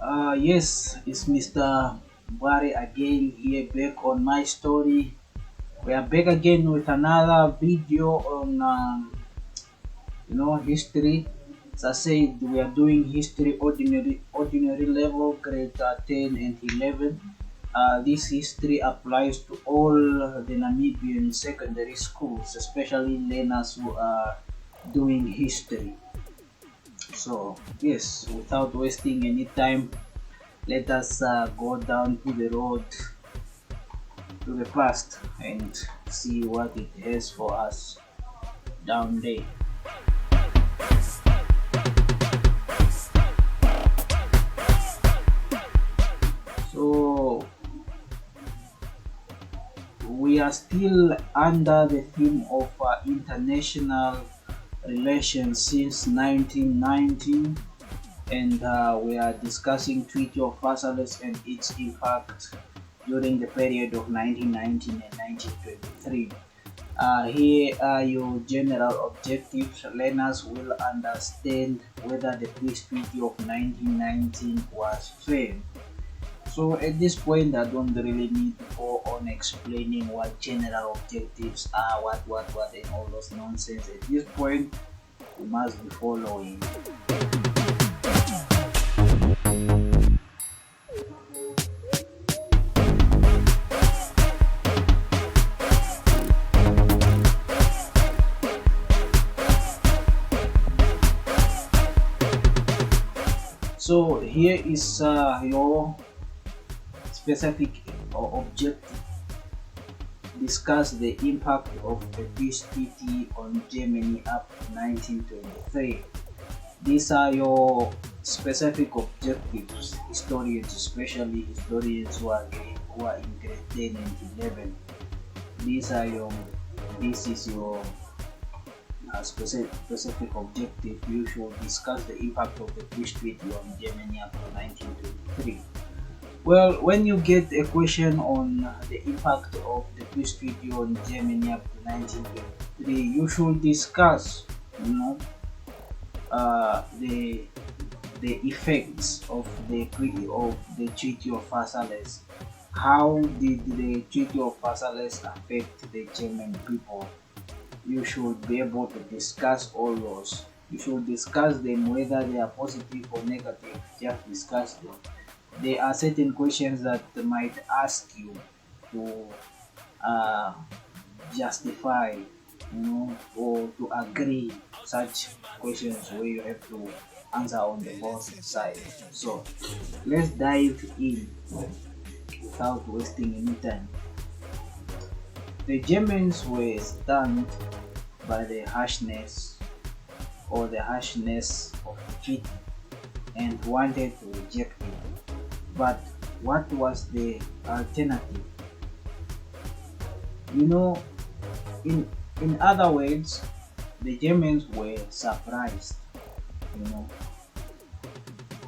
Yes, it's MrMbware again here back on my story. We are back again with another video on history. As I said, we are doing history ordinary level grade 10 and 11. This history applies to all the Namibian secondary schools, especially learners who are doing history. So yes, without wasting any time, let us go down to the road to the past and see what it has for us down there. So we are still under the theme of international relations since 1919, and we are discussing Treaty of Versailles and its impact during the period of 1919 and 1923. Here are your general objectives. Learners will understand whether the peace treaty of 1919 was fair. So at this point, I don't really need to go on explaining what general objectives are, what, and all those nonsense. At this point, we must be following. So here is your specific objective. Discuss the impact of the peace treaty on Germany up to 1923. These are your specific objectives. Historians, especially historians who are in grade 10 and 11. These are your. This is your specific objective. You should discuss the impact of the peace treaty on Germany up to 1923. Well, when you get a question on the impact of the peace treaty on Germany up to 1923, you should discuss, the effects of the Treaty of Versailles. How did the Treaty of Versailles affect the German people? You should be able to discuss all those. You should discuss them whether they are positive or negative. Just discuss them. There are certain questions that might ask you to uh, justify, or to agree such questions where you have to answer on the both sides. So let's dive in without wasting any time. The Germans were stunned by the harshness of the treaty and wanted to reject it. But what was the alternative? You know, in other words, the Germans were surprised, you know,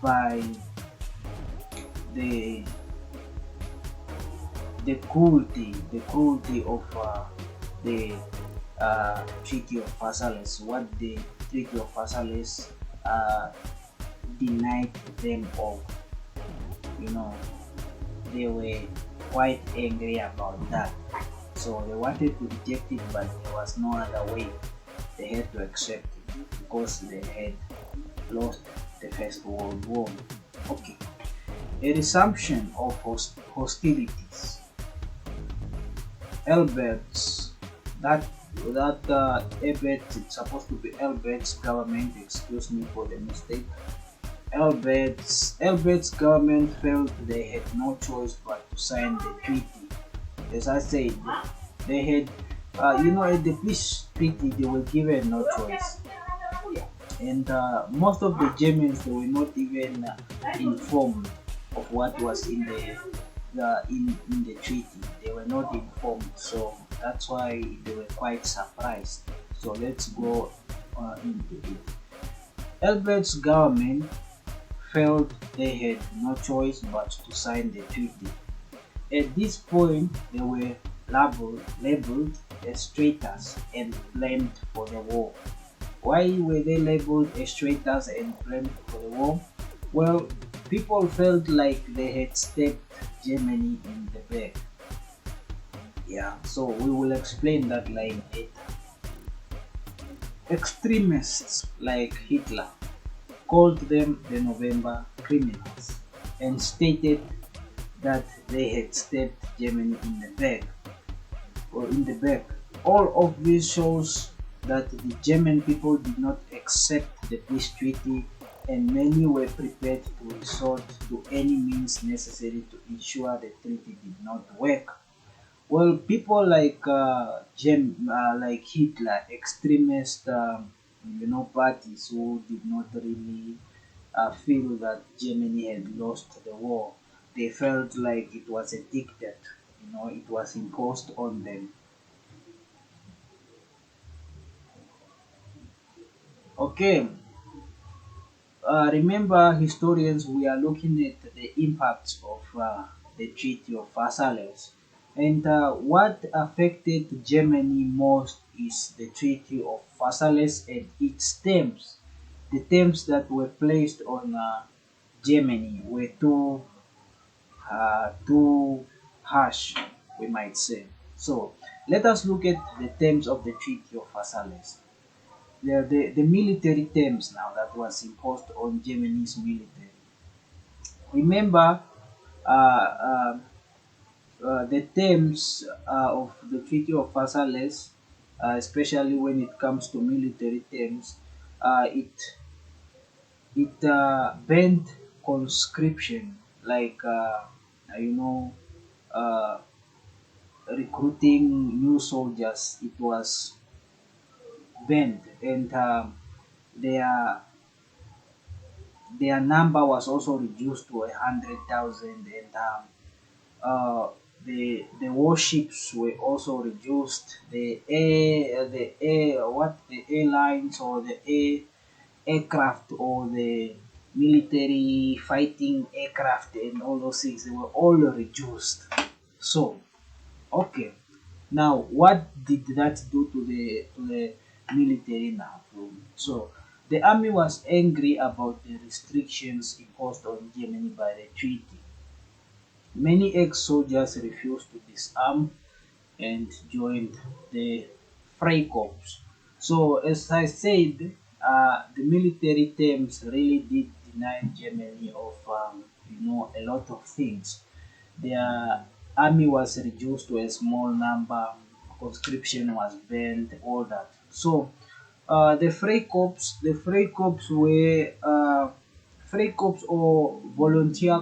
by the cruelty of the Treaty of Versailles. What the Treaty of Versailles denied them of. You know, they were quite angry about that. So they wanted to reject it, but there was no other way. They had to accept it because they had lost the First World War. Okay, a resumption of hostilities. Albert's it's supposed to be Albert's government. Excuse me for the mistake. Albert's government felt they had no choice but to sign the treaty. As I said, they had, at the peace treaty, they were given no choice. And most of the Germans, they were not even informed of what was in the treaty. They were not informed, so that's why they were quite surprised. So let's go into it. Albert's government felt they had no choice but to sign the treaty. At this point, they were labeled as traitors and blamed for the war. Why were they labeled as traitors and blamed for the war? Well, people felt like they had stabbed Germany in the back. Yeah, so we will explain that line later. Extremists like Hitler called them the November criminals and stated that they had stabbed Germany in the back or in the back. All of this shows that the German people did not accept the peace treaty, and many were prepared to resort to any means necessary to ensure the treaty did not work. Well, people like like Hitler, extremist, parties who did not really feel that Germany had lost the war. They felt like it was a dictate, it was imposed on them. Okay, remember, historians, we are looking at the impacts of the Treaty of Versailles. And what affected Germany most is the Treaty of Versailles and its terms. The terms that were placed on Germany were too harsh, we might say. So let us look at the terms of the Treaty of Versailles. The military terms now that was imposed on Germany's military. Remember, uh, uh, the terms of the Treaty of Versailles, especially when it comes to military terms, it banned conscription, like you know, uh, recruiting new soldiers. It was banned, and their number was also reduced to 100,000, and the warships were also reduced. The airlines or the aircraft or the military fighting aircraft and all those things, they were all reduced. So okay, now what did that do to the military now? So the army was angry about the restrictions imposed on Germany by the treaty. Many ex-soldiers refused to disarm and joined the Freikorps. So, as I said, the military terms really did deny Germany of a lot of things. Their army was reduced to a small number, conscription was banned, all that. So, the Freikorps or volunteer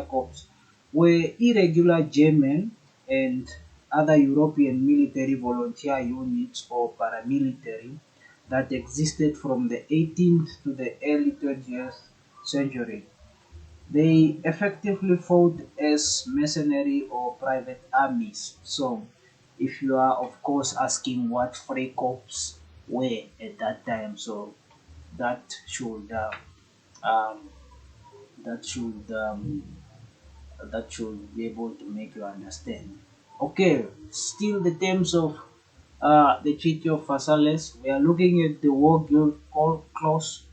corps were irregular German and other European military volunteer units or paramilitary that existed from the 18th to the early 20th century. They effectively fought as mercenary or private armies. So, if you are, of course, asking what Freikorps were at that time, so that should um, that should that should be able to make you understand. Okay, still the terms of the Treaty of Versailles. We are looking at the War Guild Clause.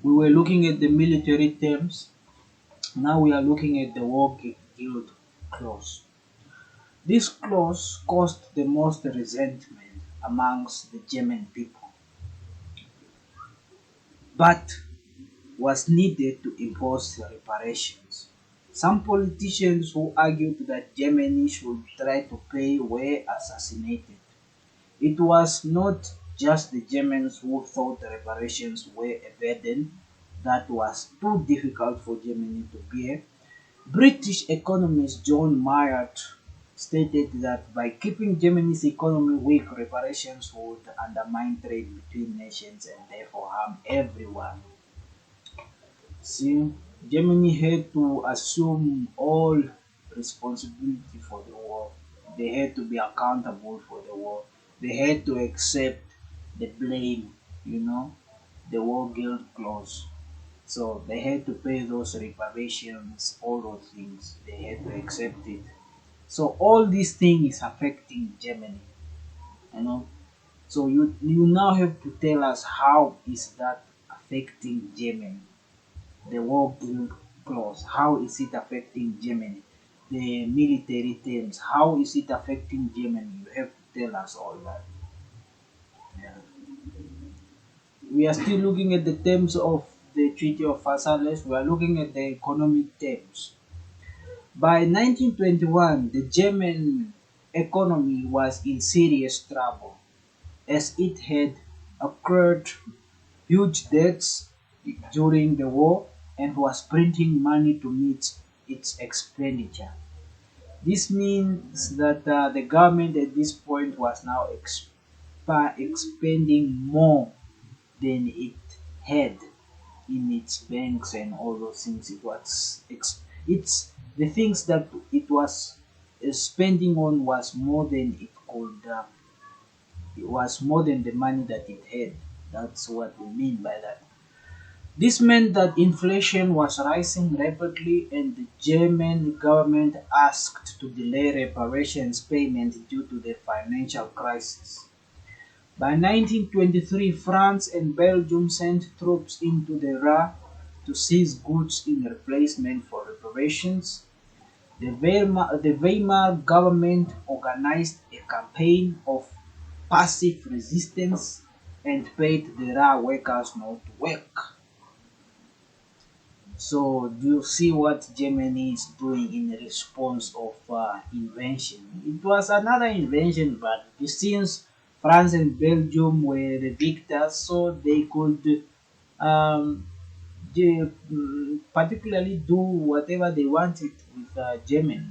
We were looking at the military terms. Now we are looking at the War Guild Clause. This clause caused the most resentment amongst the German people, but was needed to impose reparations. Some politicians who argued that Germany should try to pay were assassinated. It was not just the Germans who thought reparations were a burden that was too difficult for Germany to bear. British economist John Maynard stated that by keeping Germany's economy weak, reparations would undermine trade between nations and therefore harm everyone. See, Germany had to assume all responsibility for the war. They had to be accountable for the war. They had to accept the blame, the war guilt clause. So they had to pay those reparations, all those things. They had to accept it. So all these things is affecting Germany, you know. So you now have to tell us how is that affecting Germany, the war guild clause. How is it affecting Germany? The military terms. How is it affecting Germany? You have to tell us all that. Yeah. We are still looking at the terms of the Treaty of Versailles. We are looking at the economic terms. By 1921, the German economy was in serious trouble as it had accrued huge debts during the war and was printing money to meet its expenditure. This means that the government at this point was now expending more than it had in its banks and all those things. It's the things that it was spending on was more than it could. It was more than the money that it had. That's what we mean by that. This meant that inflation was rising rapidly and the German government asked to delay reparations payment due to the financial crisis. By 1923, France and Belgium sent troops into the Ruhr to seize goods in replacement for reparations. The Weimar government organized a campaign of passive resistance and paid the Ruhr workers not to work. So, do you see what Germany is doing in response of invention? It was another invention, but since France and Belgium were the victors, so they could um, particularly do whatever they wanted with Germany,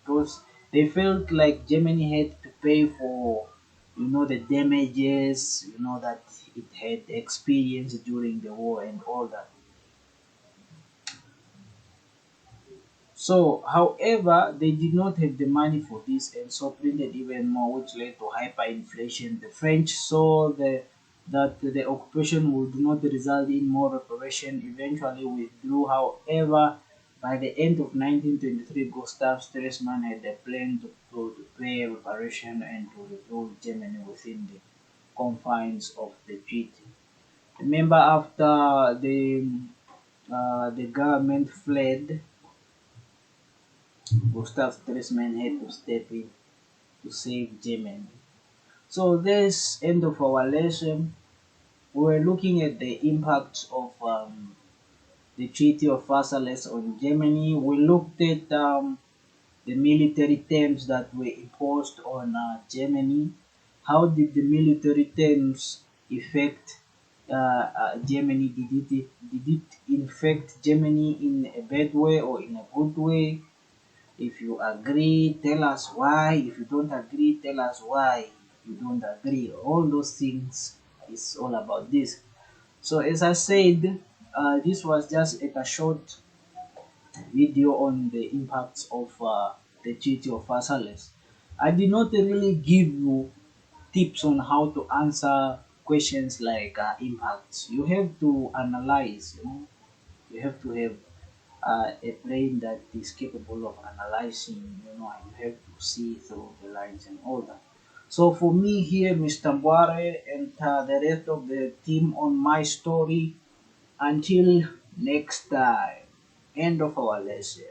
because they felt like Germany had to pay for, the damages, that it had experienced during the war and all that. So, however, they did not have the money for this and so printed even more, which led to hyperinflation. The French saw that the occupation would not result in more reparation, eventually withdrew. However, by the end of 1923, Gustav Stresemann had a plan to pay reparation and to rebuild Germany within the confines of the treaty. Remember, after the government fled, Gustav Stresemann had to step in to save Germany. So this end of our lesson, we're looking at the impact of the Treaty of Versailles on Germany. We looked at the military terms that were imposed on Germany. How did the military terms affect Germany? Did it infect Germany in a bad way or in a good way? If you agree, tell us why. If you don't agree, tell us why you don't agree. All those things is all about this. So as I said, this was just a short video on the impacts of the Treaty of Versailles. I did not really give you tips on how to answer questions like impacts. You have to analyze. You have to have a brain that is capable of analyzing, and you have to see through the lines and all that. So for me here, MrMbware, and the rest of the team on my story, until next time, end of our lesson.